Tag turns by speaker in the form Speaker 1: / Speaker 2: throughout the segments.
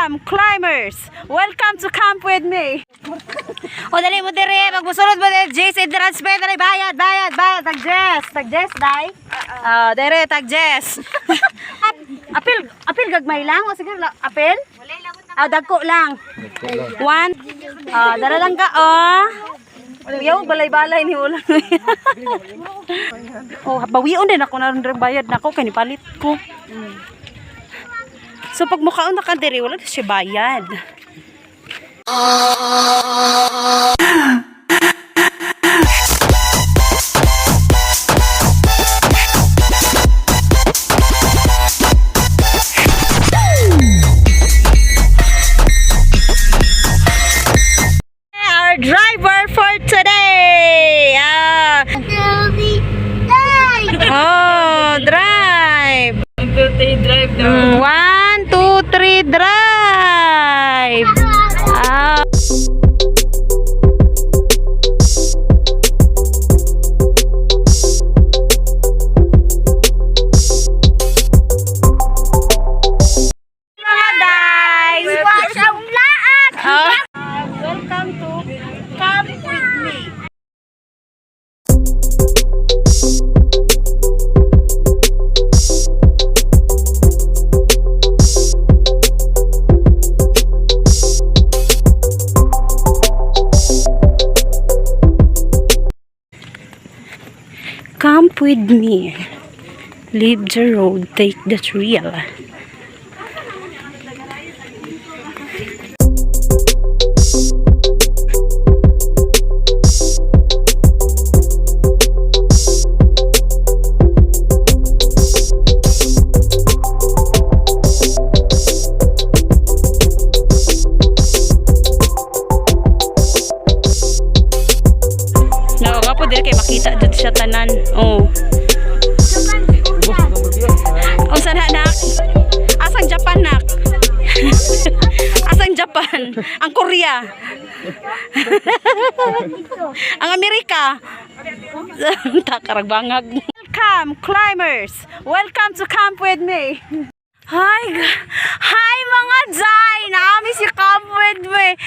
Speaker 1: Welcome, climbers! Welcome to camp with me! O dali mo dire, magmusulod mo dire, Jess, i-transfer dali, bayad, tag-Jess, day. Dire, tag-Jess. Apil gagmay lang, o sige, apil? Dagko lang. One. Dala lang ka, Yaw, balay-balay ni ulan. Bawion din ako na rin bayad na ako, kanipalit ko. So pag mukhaon na ka diri, wala na siya bayad. Our driver for today. Drive.
Speaker 2: 1, 2, 3, drive daw.
Speaker 1: 1, 2, 3, drive. Mga guys, watch ang lahat. Welcome to Camp with me. Camp with me. Leave the road, take the trail. Ako dili kay makita dito sa tanan. Saan nak? Asang Japan nak? Asang Japan? Ang Korea? Ang Amerika? Takaragbangag. Welcome, climbers! Welcome to camp with me. Hi mga Jai! Naami si camp with me.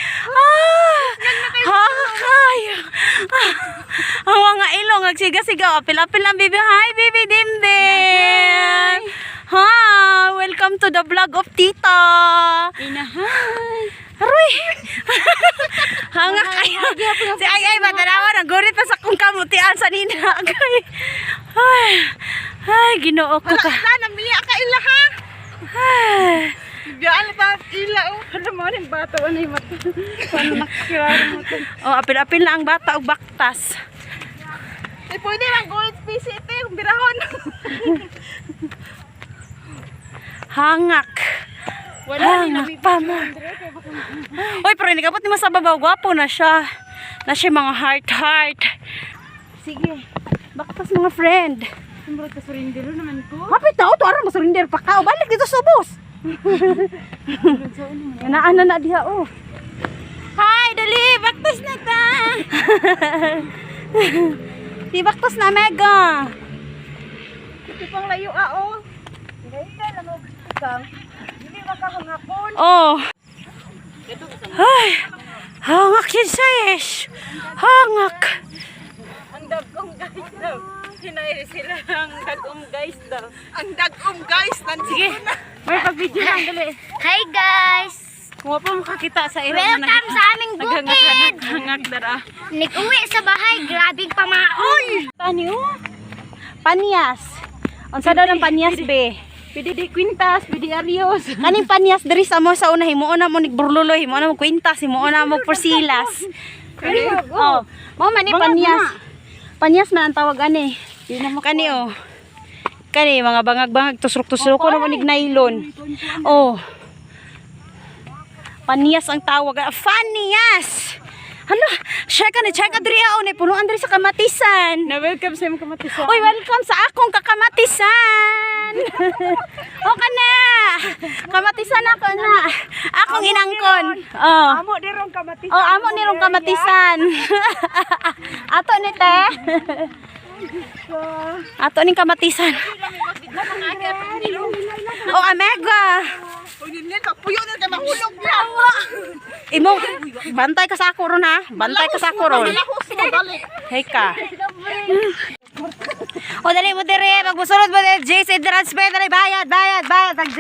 Speaker 1: Ang mga ilong nagsiga-sigaw, apil-apil ang bibi. Hi baby Dimdim. Welcome to the vlog of Tita. Aroy. Hanga kayo. Si ay matanawa nang gurit pa sa kung kamutian sa nina. Ay, Ginoo ko ka.
Speaker 2: Sana miya ka ila ha. Biyaan pa ila Ano mo rin bata ano yung mata. Paano nakakilala mo ito?
Speaker 1: Apil-apil na ang bata o baktas.
Speaker 2: Pwede lang gold piece ito yung birahon.
Speaker 1: Hangak. Hangak pa mo. Uy, pero hindi kapot ni masababaw. Gwapo na siya. Na siya mga heart. Sige. Baktas mga friend.
Speaker 2: Sumbrot ka surindero naman ko.
Speaker 1: Hapit na ito. Aram, masurinder pa ka. Balik dito sa bus. Ganaan na diha Hi, dali. Baktas na ta. Di baktas na mega.
Speaker 2: Ito pang layo Ngayon na lang magkakang. Hindi makakangakon.
Speaker 1: Ay, hangak yun sis. Hangak.
Speaker 2: Ang dagong guys daw. Hinayari sila ang dagong guys daw. Ang dagong guys.
Speaker 1: Sige, may pag-video lang dali.
Speaker 3: Hi guys!
Speaker 1: Kung pa makakita sa ilo.
Speaker 3: Welcome sa aming bukid!
Speaker 1: Hangak dara.
Speaker 3: Nag-uwi sa bahay, grabing pamaol!
Speaker 1: Tani Panyas. Unsa daw ng panyas be?
Speaker 2: Pwede di kwintas, pwede arios.
Speaker 1: Kaning panyas diri sa mo sa una himuon na mo nigburluloy, himuon na mo kwintas, himuon na mo porsilas. Mo man ni panyas. Panyas man ang tawag ani. Kani Kani mga bangag-bangag tusrok-tusrok ko naman nylon. Panyas ang tawag. Panyas. Hala, check ka diri ni punuan diri sa kamatisan.
Speaker 2: Na welcome sa imong kamatisan.
Speaker 1: Oy, welcome sa akong kakamatisan. Kana. Kamatisan ako na. Akong inangkon.
Speaker 2: Amo dirong kamatisan.
Speaker 1: Amo nirong kamatisan. Ato ni te. Ato ning kamatisan. Amega.
Speaker 2: Pag nilin, puyo na ka mahulog.
Speaker 1: Imo, bantay ka sa ako ron ha. Bantay ka sa ako ron. Hey ka. O dali mo dire, magmusunod mo dire, Jess, i-transfer dali, bayad. Tag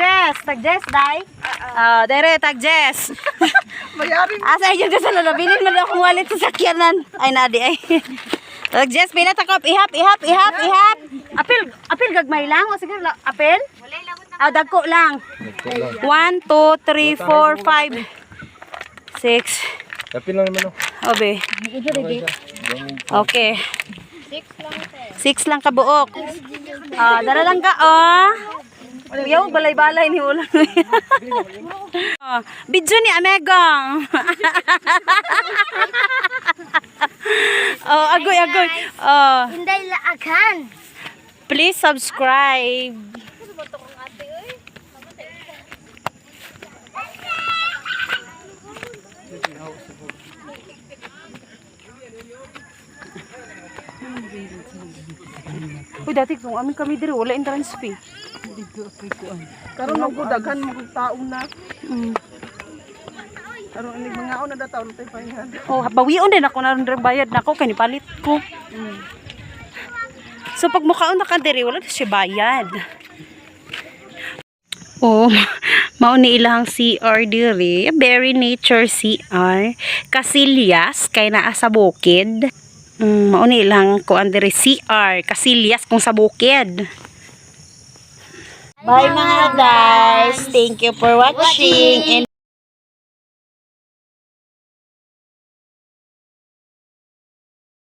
Speaker 1: Jess, dai. Dire, tag Jess.
Speaker 2: Bayarin.
Speaker 1: Asa yun ka sa lolo, bilin mo na akong wallet sa sakyanan. Ay, nadi ay. Tag Jess, pila takop, ihap. Apil gagmay lang, o sige, apil? Dagko lang. 1, 2, 3, 4, 5, 6.
Speaker 4: Kapil lang naman,
Speaker 1: Obe. Okay. 6 lang kabuok. Dala lang ka, Yaw, balay-balay ni ulan. Video ni Amegang. Agoy.
Speaker 3: Hinday laagan.
Speaker 1: Please subscribe. Uy, dati kung amin kami diri, wala entrance fee.
Speaker 2: Karon mo daghan mo taon na. Karon ini mga na taon tay payan.
Speaker 1: Bawion din ako na rin bayad na ako, kani palit ko. So pag mukhaon na ka diri, wala na siya bayad. Mao ni ilahang CR diri, very nature CR. Kasilyas kay naa sa bukid. Mao ni ilang kuan diri CR, Kasilyas kung sa bukid. Bye mga guys. Thank you for watching. And